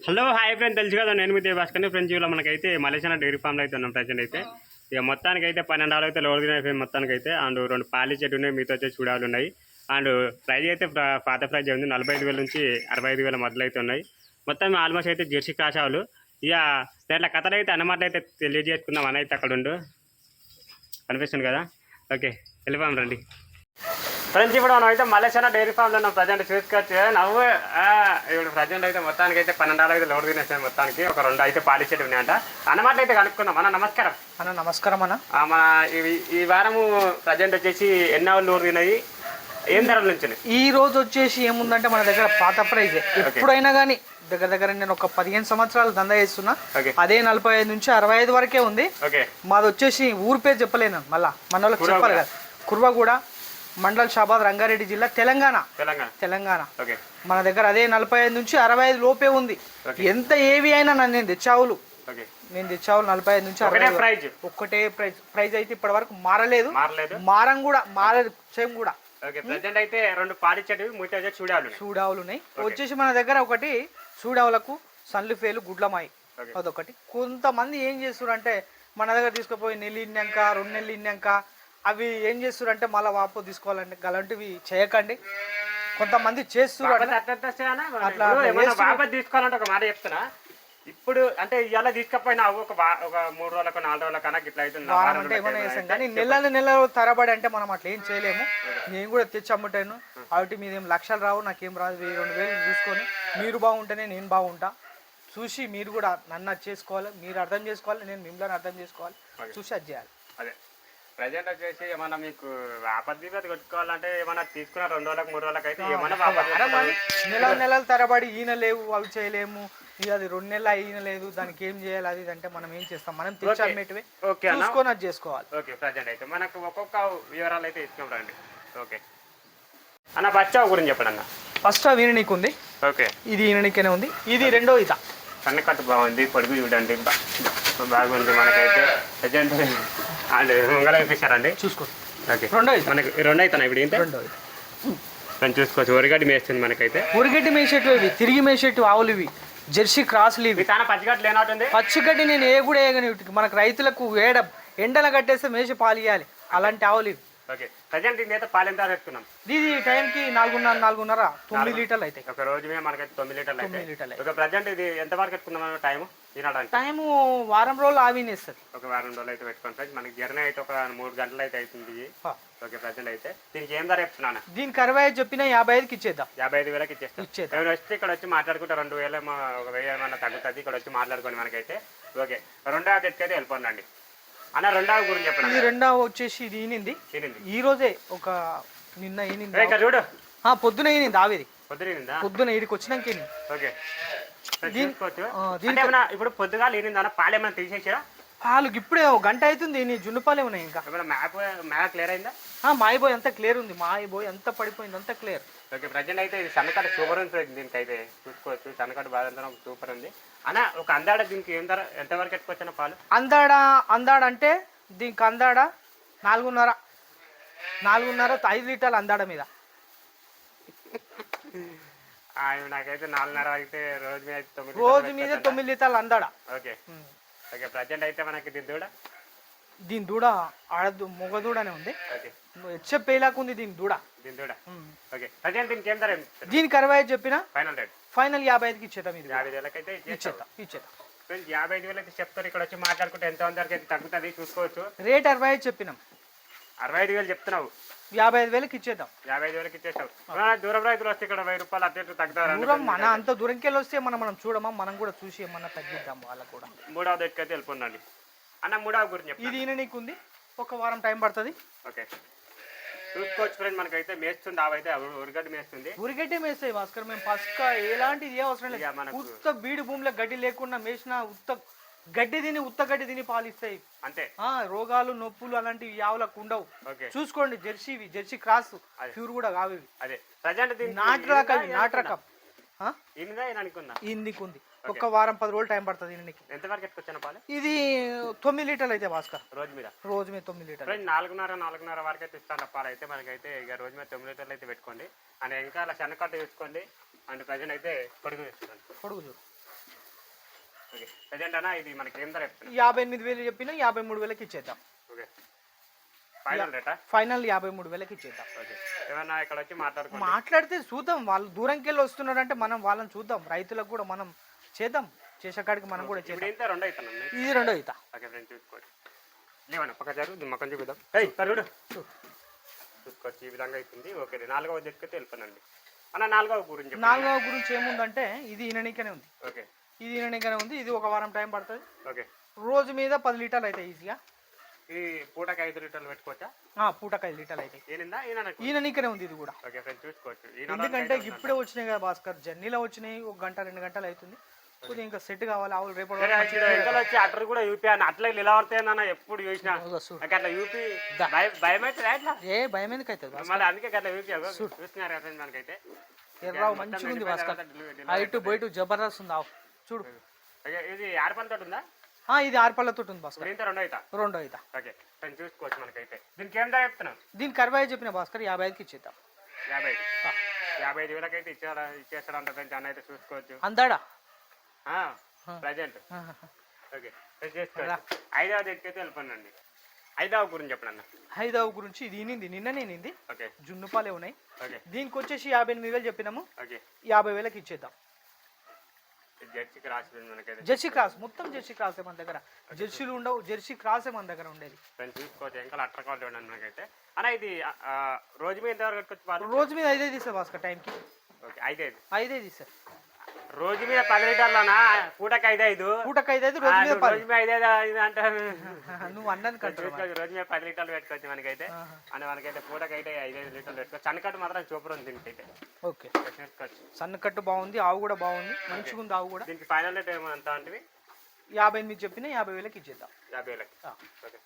Hello hi friend, తెలుసు కదా నేను మీ భాస్కర్ ఫ్రెండ్స్. ఇవాళ మనకైతే మలేషియా డైరీ ఫామ్లో అయితే ఉన్నాం ప్రజెంట్ అయితే. ఇక మొత్తానికి అయితే 12 ఆవులు అయితే లోడ్ తినే మొత్తానికి అయితే. అండ్ 2 పాలి చెట్టు ఉన్నాయి, మీతో వచ్చే చూడాలు ఉన్నాయి. అండ్ ప్రైజ్ అయితే పాత ప్రైజ్ ఉంది 45,000 నుంచి 65,000 మధ్యలో అయితే ఉన్నాయి. మొత్తం ఆల్మోస్ట్ అయితే జెర్సీ క్రాస్ ఆవులు. ఇక దాంట్లో కథలు అయితే అన్నమాట అయితే తెలియజేసుకుందాం అని అయితే అక్కడ ఉండు కనిపిస్తుంది కదా. ఓకే వెళ్ళిపోయాం రండి ఫ్రెండ్స్. ఇప్పుడు మనం అయితే మలేషియా డైరీ ఫామ్లో ఉన్నాం ప్రజెంట్. చూసుకోవచ్చు నవ్వు. ఇప్పుడు ప్రజెంట్ అయితే మొత్తానికి అయితే 12 ఆవులు అయితే లోడ్ తినేసాయి. మొత్తానికి ఒక 2 అయితే పాలిచ్చేటి ఉన్నాయంట. అన్నమాట అయితే కనుక్కుందాం. అన్న నమస్కారం. అన్న నమస్కారం అన్న. మన ఈ వారము ప్రజెంట్ వచ్చేసి ఎన్ని ఆవులు లోడ్ తిన్నాయి, ఏం ధరల నుంచి? ఈ రోజు వచ్చేసి ఏముందంటే మన దగ్గర పాత ప్రైజ్ ఎప్పుడైనా కానీ దగ్గర దగ్గర నేను ఒక 15 సంవత్సరాలు దందా చేస్తున్నా. అదే 45 నుంచి 65 వరకే ఉంది. మాది వచ్చేసి ఊరి పేరు చెప్పలేను, మళ్ళా మన వాళ్ళకి చెప్పాలి కదా. కుర్వగూడ మండల్ షాబాద్, రంగారెడ్డి జిల్లా, తెలంగాణ. మన దగ్గర అదే 45 నుంచి 65 లోపే ఉంది. ఎంత ఏవి అయినా నేను తెచ్చావులు 45 నుంచి 65 ఒక్కటే ప్రైజ్ అయితే ఇప్పటి వరకు మారలేదు. మారలేదు సేమ్ కూడా. అయితే 2 పాలిచ్చేటివి చూడావులు ఉన్నాయి. వచ్చేసి మన దగ్గర ఒకటి చూడావులకు సన్లుఫేలు గుడ్లమాయి అదొకటి. కొంతమంది ఏం చేస్తారు అంటే మన దగ్గర తీసుకుపోయి నెల్లి ఇన్నాక 2 నెలలు ఇన్నాక అవి ఏం చేస్తారు అంటే మళ్ళీ వాపు తీసుకోవాలంటే అలాంటివి చేయకండి. కొంతమంది చేస్తారు అట్లా తీసుకోవాలంటే ఒక మాట చెప్తున్నా. ఇప్పుడు అంటే ఇలా తీసుకపోయినా ఒక 3 రోజులకు 4 రోజులకన్నా ఇట్లా అంటే ఏమైనా చేస్తాం కానీ నెల తరబడి అంటే మనం అట్లా ఏం చేయలేము. నేను కూడా తెచ్చి అమ్ముతాను. వాటి మీద ఏం లక్షలు రావు, నాకేం రాదు. 1,000-2,000 చూసుకొని మీరు బాగుంటేనే నేను బాగుంటా. చూసి మీరు కూడా నన్ను చేసుకోవాలి, మీరు అర్థం చేసుకోవాలి, నేను మిమ్మల్ని అర్థం చేసుకోవాలి. చూసి అది చేయాలి. అదే ప్రజెంట్ వచ్చేసి ఏమన్నా మీకు ఆపత్తి కొట్టుకోవాలంటే ఏమన్నా తీసుకున్న 2 రోజులకు 3 రోజులకు అయితే ఏమన్నా నెలల తరబడి ఈయన లేవు, అవి చేయలేము. అది 2 నెలలు ఈయన లేదు, దానికి ఏం చేయాలి అది అంటే మనం ఏం చేస్తాం, మనం తెచ్చి చూసుకొని అది చేసుకోవాలి. ఓకే ప్రజెంట్ అయితే మనకు ఒక్కొక్క వివరాలు అయితే ఇస్తున్నాం రండి. ఓకే అన్న బచ్చావు గురించి చెప్పండి అన్న. ఫస్ట్ ఈయననికి ఉంది. ఓకే ఇది ఈయననికనే ఉంది. ఇది రెండో ఈత. కన్నుకట్టు బాగుంది, పొడుగు చూడండి బాగుంది. మనకైతే ప్రజెంట్ అండ్ మంగళం ఇప్పించారండి, చూసుకోండి. ఓకే మనకి 2 అవుతాయి ఇప్పుడు ఇంత చూసుకోవచ్చు. ఒరిగడ్డి మేస్తుంది మనకైతే. ఒరిగడ్డి మేసేటివి ఇవి, తిరిగి మేసేటివి ఆవులు ఇవి, జెర్సీ క్రాస్లు ఇవి. చాలా పచ్చిగడ్డి లేనట్టుంది. పచ్చిగడ్డి నేను ఏ కూడా వేయగని మనకు రైతులకు ఎండల కట్టేస్తే మేసి పాలు ఇవ్వాలి, అలాంటి ఆవులు ఇవి. ఓకే ప్రజెంట్ ఇదైతే పాలు ఎంత పెట్టుకున్నాం? ఇది టైంకి 4.5 9 లీటర్లు అయితే ఒక రోజు మీద మనకైతే 9 లీటర్లు. ఓకే ప్రజెంట్ ఇది ఎంత వరకు పెట్టుకున్నాం టైము? టైము వారం రోజులు ఆవినేస్తుంది. ఒక వారం రోజులు అయితే పెట్టుకోండి ఫ్రెండ్స్. మనకి జర్నీ అయితే ఒక 3 గంటలు అయితే అవుతుంది. ఓకే ప్రజెంట్ అయితే దీనికి ఏం ధర చెప్తున్నాను? దీనికి 65 చెప్పినా 55కి ఇచ్చేద్దాం. 55,000కి ఇచ్చేస్తాం. ఏమైనా వస్తే ఇక్కడ వచ్చి మాట్లాడుకుంటే 2,000 1,000 ఏమన్నా తగ్గుతుంది. ఇక్కడ వచ్చి మాట్లాడుకోండి మనకైతే. ఓకే రెండవ తెట్టుకైతే వెళ్ళిపోండి అన్న. రెండవ గురించి చెప్పండి. ఇది రెండవ వచ్చేసి ఇది ఈనింది ఈ రోజే, ఒక నిన్న ఈనింది చూడు. పొద్దున ఈనింది ఆవిది. పొద్దున ఈడికి వచ్చినాక ఓకే ఇప్పుడు పొద్దుగా లేనిందా పాలు ఏమైనా తీసేసారా? పాలు ఇప్పుడే 1 గంట అవుతుంది. నీ జున్ను పాలు ఏమన్నా ఇంకా మ్యాప్ క్లియర్ అయిందా? మాయిబోయ్ అంతా క్లియర్ ఉంది. మాయిబోయ్ అంతా పడిపోయింది, అంతా క్లియర్. ఓకే ప్రజెంట్ అయితే ఇది సన్నకట్ట సూపర్ ఉంది. దీనికి అయితే చూసుకోవచ్చు, సన్నకట్ట బాగా సూపర్ ఉంది అన్న. ఒక అందాడ దీనికి ఏం ధర ఎంతవరకు ఎట్టుకోవచ్చు పాలు? అందాడ అంటే దీనికి అందాడ 4.5 5 లీటర్లు అందాడ మీద. నాకైతే 4.5 అయితే రోజు మీద 9 లీటర్లు అందాడ. ఓకే ఓకే ప్రజెంట్ అయితే మనకి దీని దూడ ఆడదు, మొగ దూడనే ఉంది. చెప్పేలాకుంది దీని దూడ. ఓకే ప్రజెంట్ దీనికి ఏం ధర? దీనికి 65 చెప్పిన ఫైనల్ 55కి ఇచ్చేద్దాం. 50,000 అయితే ఇచ్చేద్దాం. 55,000 చెప్తారు. ఇక్కడ వచ్చి మాట్లాడుకుంటే ఎంత వరకు అయితే తగ్గుతుంది చూసుకోవచ్చు. రేట్ 65 చెప్పినాం. 65,000 చెప్తున్నావు. 55,000కి ఇచ్చేద్దాం. 55,000కి ఇచ్చేస్తావు. దూరం రైతులు వస్తే ఇక్కడ 1,000 రూపాయలు అత్యంత తగ్గుతారు. దూరం మన అంత దూరంకి వెళ్ళి వస్తే మనం చూడమా, మనం కూడా చూసి ఏమన్నా తగ్గిద్దాం వాళ్ళకు కూడా. మూడవ దగ్గరికి వెళ్ళిపోండి అన్న. మూడవ గురించి ఇది నీకు ఉంది, ఒక వారం టైం పడుతుంది. ఓకే చూసుకోవచ్చు ఫ్రెండ్. మనకైతే మేస్తుంది, అవైతే ఉరిగడ్డి మేస్తుంది. ఉరిగడ్డి మేస్తాయి భాస్కర్. మేము పసుక ఎలాంటిది ఏ అవసరం లేదు. ఉత్త బీడు భూమిలో గడ్డి లేకుండా మేసిన ఉత్త గడ్డి తిని పాలిస్తాయి అంతే. రోగాలు నొప్పులు అలాంటివి ఆవులకు ఉండవు. చూసుకోండి. జెర్సీ క్రాస్ ప్యూర్ కూడా కావు. అదే ప్రజెంట్ నాటు రకం ఇందుకు ఉంది. ఒక వారం 10 రోజులు టైం పడుతుంది. ఎంతవరకు ఎట్టుకొచ్చిన పాలు? ఇది 9 లీటర్లు అయితే భాస్కర్. రోజు మీద 9 లీటర్లు. 4.5 వరకు అయితే ఇస్తాను పాలు అయితే. మనకైతే ఇక రోజు మీద 9 లీటర్లు అయితే పెట్టుకోండి. అండ్ ఇంకా అలా శనకట్ట వేసుకోండి. అండ్ ప్రజెంట్ అయితే పొడుగు వేసుకోండి. పొడుగు చూడు ఓకే ప్రజెంట్ అన్న ఇది మనకి ఏం ధర చెప్తున్నా? 58,000 చెప్పినా 53,000కి ఇచ్చేద్దాం. ఓకే ఫైనల్ రేటా? ఫైనల్ 53,000కి ఇచ్చేద్దాం. ఓకే ఏమన్నా ఇక్కడ వచ్చి మాట్లాడుకోండి. మాట్లాడితే చూద్దాం, వాళ్ళు దూరంకి వెళ్ళి వస్తున్నారంటే మనం వాళ్ళని చూద్దాం, రైతులకు కూడా మనం చేద్దాం, చేసేకాడికి మనం కూడా ఇప్పుడు చేద్దాం. ఇంత రెండు అవుతానండి. ఇది రెండో ఈత. ఓకే ఫ్రెండ్స్ చూసుకోవచ్చు. లేవన్నా పక్క జరుగు దిమ్మ కొంచెం చూద్దాం. కరుడు చూసుకోవచ్చు ఈ విధంగా అవుతుంది. ఓకే 4వ దగ్గరికి వెళ్ళిపోనండి. అన్న 4వ గురించి చెప్పండి. 4వ గురించి ఏముందంటే ఇది ఈననికనే ఉంది. ఓకే ఇది ఈననికనే ఉంది. ఇది ఒక వారం టైం పడుతుంది. ఓకే రోజు మీద 10 లీటర్లు అవుతాయి ఈజీగా. ఇది పూటకి 5 లీటర్లు పెట్టుకోవచ్చా? పూటకు 5 లీటర్లు అవుతాయి. ఏనిందా ఈననికనే ఉంది ఇది కూడా. ఓకే ఫ్రెండ్స్ చూసుకోవచ్చు. ఎందుకంటే ఇప్పుడే వచ్చినాయి కదా భాస్కర్, జర్నీలో వచ్చినాయి. 1 గంట 2 గంటలు అవుతుంది. కొద్దిగా ఇంకా సెట్ కావాలి ఆవులు. రేపు వచ్చి అటర్ కూడా యూపీ అన్న అట్లా ఇలా పడతాయన్న ఎప్పుడు చూసినా అట్లా యూపీ భయం అయితే అట్లా భయం ఎందుకు అవుతుంది మళ్ళీ అందుకే అట్లా యూపీ చూస్తున్నారు కదా మనకైతే. ఎర్రావు మంచిగా ఉంది భాస్కర్, హైట్ బయట జబర్దస్త్ ఉంది ఆవు చూడు. ఇది 6 పళ్ళతో ఉందా? ఇది 6 పళ్ళతో ఉంది భాస్కర్. ఇంత రెండో అవుతా. రెండో అవుతా. ఓకే నేను చూసుకోవచ్చు మనకైతే. దీనికి ఏం ధర చెప్తున్నావు? దీనికి 65 చెప్పిన భాస్కర్, 55కి ఇచ్చేద్దాం. 55,000కి అయితే ఇచ్చేస్తాడంట ఫ్రెండ్స్. అన్న అయితే చూసుకోవచ్చు అందాడా ప్రజెంట్. ఓకే చేసుకోవచ్చు. 5వ దగ్గరికి వెళ్ళిపోండి. 5వ గురించి చెప్పండి. 5వ గురించి ఇది నిన్ననే నింది. ఓకే జున్నుపాలే ఉన్నాయి. ఓకే దీనికి వచ్చేసి 58,000 చెప్పినాము. ఓకే 50,000కి ఇచ్చేద్దాం. జెర్సీ క్రాస్ మనకైతే. జెర్సీ క్రాస్ మొత్తం జెర్సీ క్రాసే మన దగ్గర. జెర్సీలు ఉండవు, జెర్సీ క్రాసే మన దగ్గర ఉండేది. చూసుకోవచ్చు ఇంకా అట్ర కావాలి చూడండి మనకైతే. అన్న ఇది రోజు మీద ఎంతవరకు కట్టుకోవచ్చు? రోజు మీద 5 తీస్తారు భాస్కర్ టైంకి. ఓకే 5 తీస్తారు. రోజు మీద 10 లీటర్లనా? పూటకి 5 పూటకి 5 రోజు మీద 5 అంటే నువ్వు అన్నది రోజు మీద 10 లీటర్లు పెట్టుకోవచ్చు మనకైతే. అని మనకైతే పూటకి అయితే 5 లీటర్లు పెట్టుకోవచ్చు. సన్నకట్టు మాత్రం సూపర్ ఉంది దీనికైతే. ఓకే సన్నకట్టు బాగుంది, ఆవు కూడా బాగుంది, మంచిగా ఉంది ఆవు కూడా. దీనికి ఫైనల్ రేట్ ఏమంతా అంటే 58 చెప్పిన 50,000కి ఇచ్చేద్దాం. 50,000. ఓకే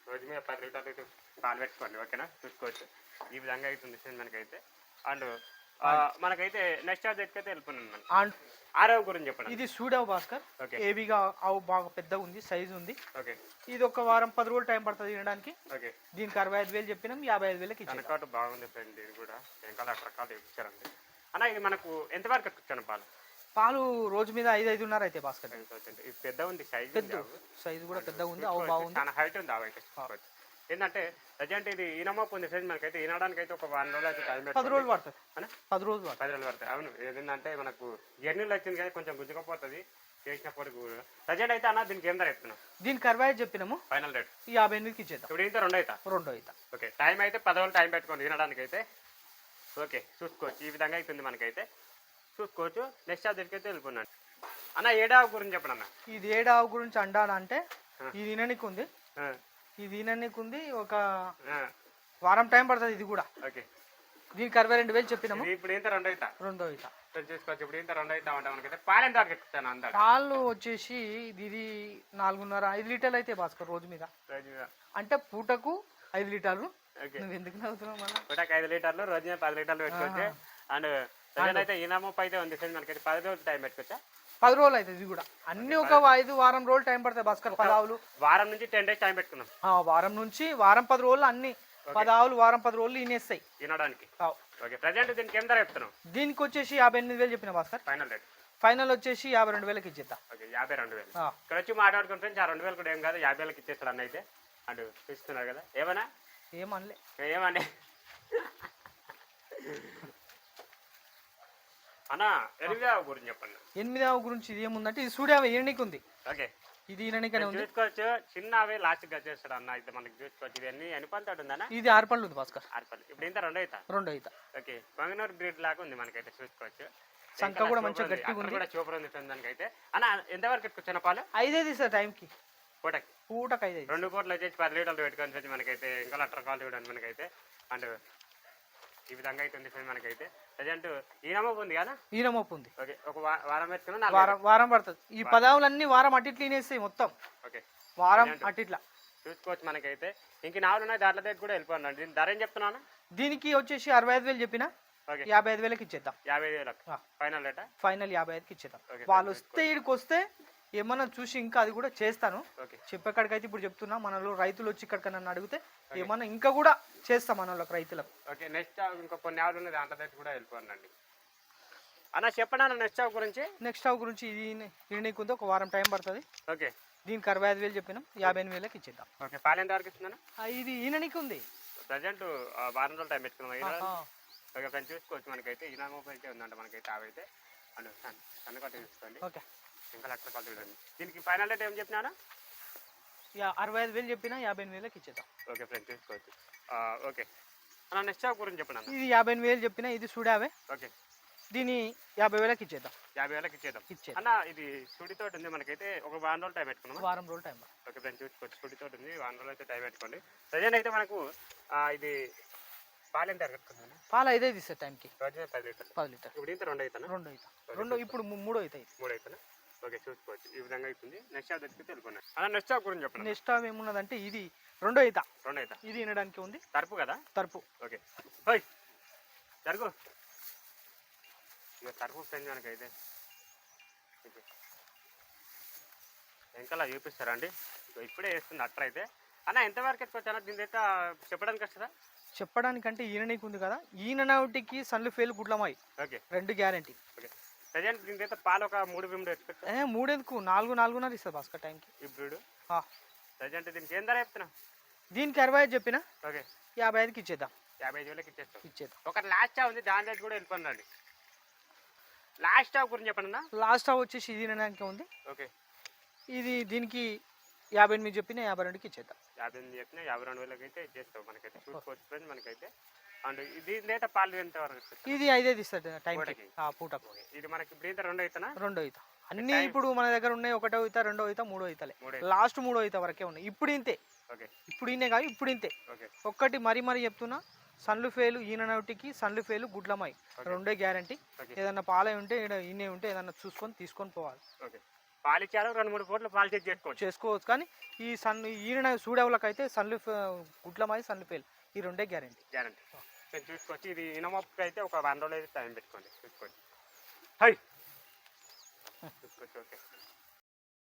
రోజు మీద 10 లీటర్లు పాలు పెట్టుకోండి. ఓకేనా చూసుకోవచ్చు ఈ విధంగా అవుతుంది మనకైతే. అండ్ మనకైతే నెక్స్ట్ చార్జ్ ఎక్కైతే వెళ్ళిపోయింది. 6వ గురించి చెప్పండి. ఇది సూడావు భాస్కర్. ఏవిగా ఆవు బాగా పెద్దగా ఉంది, సైజు ఉంది. ఓకే ఇది ఒక వారం 10 రోజులు టైం పడుతుంది తినడానికి. ఓకే దీనికి 65,000 చెప్పినాం, 55,000కి ఇచ్చాను. బాగుంది ఫ్రెండ్. ఇది కూడా ఇంకా రకరకాలు ఇచ్చారండి. అన్న ఇది మనకు ఎంతవరకు ఇచ్చాను పాలు రోజు మీద 5-5.5 అయితే భాస్కర్. ఇది పెద్ద ఉంది సైజు. సైజు కూడా పెద్దగా ఉంది, ఆవు బాగుంది, చాలా హైట్ ఉంది ఆవు అయితే. ఏంటంటే ప్రజెంట్ ఇది ఈనమోపు ఫ్రెండ్ మనకైతే ఈనడానికి అయితే ఒక 1 రోజులు అయితే టైం 10 రోజులు పడుతుంది. 10 రోజులు పడుతుంది. అవును ఏంటంటే మనకు జర్నీలో వచ్చింది కానీ కొంచెం గుంజుకపోతుంది చేసినప్పుడు. ప్రజెంట్ అయితే అన్న దీనికి ఏం ధర చెప్తున్నాం? దీనికి 65 చెప్పినాము, ఫైనల్ రేట్ 58కి ఇచ్చేద్దాం. ఇప్పుడు ఇంత రెండో అవుతా. ఓకే టైం అయితే 10 రోజులు టైం పెట్టుకోండి ఈనడానికి అయితే. ఓకే చూసుకోవచ్చు ఈ విధంగా అవుతుంది మనకైతే. చూసుకోవచ్చు నెక్స్ట్ దగ్గరికి అయితే వెళ్ళిపోయినాను. అన్న 7వ గురించి చెప్పండి అన్న. ఇది 7వ గురించి అండాలంటే ఇది ఈననికి ఉంది. ఇది ఈననికి ఉంది, ఒక వారం టైం పడుతుంది ఇది కూడా. ఓకే దీనికి 62,000 చెప్పినాము. ఇప్పుడు ఇంత రెండో అవుతా చూసుకోవచ్చు. ఇప్పుడు ఇంత రెండో అవుతా ఉంటాం మనకైతే. పాలు ఎంత ఎక్కుతాను అందా? పాలు వచ్చేసి ఇది 4.5-5 లీటర్లు అయితే భాస్కర్ రోజు మీద. అంటే పూటకు 5 లీటర్లు. నువ్వు ఎందుకు నవ్వుతున్నావు? మళ్ళీ పూటకు 5 లీటర్లు, రోజు మీద 10 లీటర్లు పెట్టుకోవచ్చు. అండ్ అయితే ఈనమోపు అయితే ఉంది మనకైతే 10 రోజులు టైం పెట్టుకోవచ్చా? 10 రోజులు అయితే ఇది కూడా. అన్ని ఒక 5 వారం రోజులు టైం పడతాయి భాస్కర్. 10 ఆవులు వారం నుంచి 10 డేస్ టైం పెట్టుకున్నాం. వారం నుంచి వారం 10 రోజులు అన్ని 10 ఆవులు వారం 10 రోజులు ఈనేస్తాయి ఈనడానికి. ఓకే ప్రజెంట్ దీనికి ఏం ధర చెప్తున్నాం? దీనికి వచ్చేసి 58,000 చెప్పిన భాస్కర్. ఫైనల్ రేట్ ఫైనల్ వచ్చేసి 52,000కి ఇచ్చేద్దాం. ఓకే 52,000. ఇక్కడ వచ్చి మాట్లాడుకుంటే 2,000 కూడా ఏం కాదు, 50,000కి ఇచ్చేస్తాడు అన్న అయితే. అండ్ చూస్తున్నారు కదా. ఏమన్నా ఏమని అన్న 8వ గురించి చెప్పండి. 8వ గురించి ఇది ఏముందంటే ఇది సూర్యావ ఈననికి ఉంది. ఓకే ఇది ఈననికనే ఉంది. చూసుకోవచ్చు చిన్నవే లాస్ట్ గా చేస్తాడు అన్న అయితే మనకి. చూసుకోవచ్చు ఇది ఎన్ని పంతాడు ఉందన్న? ఇది 6 పళ్ళు ఉంది భాస్కర్. 6 పళ్ళు. ఇప్పుడు ఇంత రెండో అవుతా. ఓకే మంగనూరు బ్రీడ్ లాగా ఉంది మనకైతే. చూసుకోవచ్చు సంఖ కూడా మంచిగా గట్టిగా ఉంది, కూడా సూపర్ ఉంది దానికైతే. అన్న ఎంతవరకు ఎక్కువ పాలు? 5 తీస్తారు టైంకి. పూటకి 5 2 పూటలు వచ్చేసి 10 లీటర్లు పెట్టుకొని మనకైతే. ఇంకా లెటర్ కాల్ చూడండి మనకైతే. అండ్ ఈ విధంగా అయితే ఉంది మనకైతే. ప్రజెంట్ ఈనమోపు ఉంది కదా? ఈనమోపు ఉంది. ఓకే ఒక వారం పెట్టుకున్నా వారం పడుతుంది. ఈ 10 ఆవులన్నీ వారం అట్టిట్లు ఈనేస్తాయి మొత్తం. ఓకే వారం అట్టిట్లా చూసుకోవచ్చు మనకైతే. ఇంక 4 ఉన్నాయి దాంట్లో దగ్గర కూడా వెళ్ళిపోయినాడు. దీని ధర ఏం చెప్తున్నాను? దీనికి వచ్చేసి 65,000 చెప్పిన, 55,000కి ఇచ్చేద్దాం. 55,000 ఫైనల్ రేటా? ఫైనల్ 55కి ఇచ్చేద్దాం. వాళ్ళు వస్తే ఇక్కడికి వస్తే ఏమన్నా చూసి ఇంకా అది కూడా చేస్తాను. చెప్పేకాడికైతే ఇప్పుడు చెప్తున్నా. మనలో రైతులు వచ్చి ఇక్కడికి నన్ను అడిగితే ఏమన్నా ఇంకా కూడా చేస్తాం మన రైతులకు. ఓకే నెక్స్ట్ ఇంకో కొన్ని ఆవులు ఉన్నాయి దాంట్లో దగ్గర కూడా వెళ్ళిపోండి. అన్న చెప్పండి అన్న నెక్స్ట్ స్టాక్ గురించి. నెక్స్ట్ స్టాక్ గురించి ఇది ఈయనకి ఉంది, ఒక వారం టైం పడుతుంది. ఓకే, దీనికి 65,000 చెప్పినాం, 58,000కి ఇచ్చేద్దాం. ఓకే. పాలు ఎంత వరకు ఇస్తుందన్న? ఇది ఈయనకి ఉంది ప్రజెంట్ వారం రోజులు టైం పెట్టుకున్నాం. ఓకే ఫ్రెండ్స్, చూసుకోవచ్చు. మనకైతే ఇనామో అయితే ఉందంట మనకైతే. అవైతే అండ్ సన్నకట్ట చూసుకోండి. ఓకే, ఇంకా లక్ష రూపాయలు చూడండి. దీనికి ఫైనల్ రేట్ ఏం చెప్పినా? 65,000 చెప్పినా 58,000కి ఇచ్చేద్దాం. ఓకే ఫ్రెండ్స్, చూసుకోవచ్చు. ఓకే అన్న నెక్స్ట్ స్టాక్ గురించి చెప్పండి. ఇది 58,000 చెప్పినా, ఇది చూడావే. ఓకే, దీని 50,000కి ఇచ్చేద్దాం. 50,000కి ఇచ్చేద్దాం అన్న. ఇది సుడితో ఉంది మనకైతే. ఒక వారం రోజులు టైం పెట్టుకున్నాం. వారం రోజులు టైం. ఓకే ఫ్రెండ్స్, చూసుకోవచ్చు. సుడితో ఉంది, వారం రోజులు అయితే టైం పెట్టుకోండి. ప్రజెంట్ అయితే మనకు ఇది పాలు ఎంత కట్టుకున్నాను? పాలు ఐదే తీస్తారు టైంకి. రోజు 10 లీటర్లు. 10 లీటర్. ఇప్పుడు ఇంత 2 అవుతాను. 2 అవుతా. 2 ఇప్పుడు 3 అవుతాయి. 3 అవుతాను. ఓకే, చూసుకోవచ్చు. ఈ విధంగా అవుతుంది. నెక్స్ట్ స్టాక్ దగ్గరికి తెలుసుకున్నాను అన్న. నెక్స్ట్ స్టాక్ గురించి చెప్పండి. నెక్స్ట్ స్టాక్ ఏమున్నదంటే ఇది 2 అవుతా. 2 అవుతా. ఇది వినడానికి ఉంది. తరుపు కదా? తరుపు. ఓకే, హోయ్ జరుగు. ఇక తరుపు ఫ్రెండ్స్ మనకైతే వెంకలా చూపిస్తారా అండి? ఇప్పుడే వేస్తుంది అట్లా అయితే. అన్న ఎంతవరకు ఎత్తుకొచ్చానా? దీని అయితే చెప్పడానికి వస్తుందా? చెప్పడానికంటే ఈయనకి ఉంది కదా, ఈయన నాటికి సన్లు ఫెయిల్ గుడ్లమాయి. Okay, 2 guarantee. ఓకే. ప్రజెంట్ దీని అయితే పాలు ఒక 3 బిమ్లు ఎత్తుకొచ్చా. 3 ఎందుకు 4-4.5 ఇస్తుంది భాస్కర్ టైంకి. ఇప్పుడు ప్రజెంట్ దీనికి ఏం ధర చెప్తున్నా? దీనికి 65 చెప్పినా. ఓకే, 55కి ఇచ్చేద్దాం. 55,000కి ఇచ్చేస్తాం. ఇచ్చేద్దాం. ఒక లాస్ట్ స్టాక్ ఉంది, దాని రేట్ కూడా వెళ్ళిపోండి. లాస్ట్ స్టాక్ గురించి చెప్పండి అన్న. లాస్ట్ స్టాక్ వచ్చేసి ఇది వినడానికి ఉంది. ఓకే, ఇది దీనికి 58 చెప్పినా 52కి ఇచ్చేద్దాం. 58 చెప్పినా 52,000కి అయితే ఇచ్చేస్తాం. మనకైతే చూసుకోవచ్చు ఫ్రెండ్స్ మనకైతే. అండ్ దీని అయితే పాలు ఎంత వరకు? ఇది 5 ఇస్తుంది టైంకి. పూటకు ఇది మనకి ఇప్పుడు ఇంత 2 అవుతానా? 2 అవుతా. అన్నీ ఇప్పుడు మన దగ్గర ఉన్నాయి. 1 అవుతా, 2 అవుతా, 3 అవుతాలే. లాస్ట్ 3 అవుతా వరకే ఉన్నాయి. ఇప్పుడు ఇంతే. ఓకే, ఇప్పుడు ఈయనే కాదు, ఇప్పుడు ఇంతే. ఓకే. ఒక్కటి మరీ చెప్తున్నా, సన్లు ఫెయిల్ ఈయన నోటికి సన్లు ఫెయిల్ గుడ్లమాయి 2 గ్యారంటీ. ఏదన్నా పాలే ఉంటే ఈయనే ఉంటే ఏదన్నా చూసుకొని తీసుకొని పోవాలి. ఓకే, పాలు ఇచ్చారు. 2-3 పూటలు పాలు చెక్ చేసుకోవచ్చు. కానీ ఈ ఈయన సూడేవులకైతే సన్లు గుడ్లమాయి సన్లు ఫెయిల్ ఈ 2 గ్యారంటీ. చూసుకోవచ్చు. ఇది ఇనమొప్పకి అయితే ఒక 100 రోజులు అయితే టైం పెట్టుకోండి. చూసుకోవచ్చు. హై చూసుకోవచ్చు. ఓకే.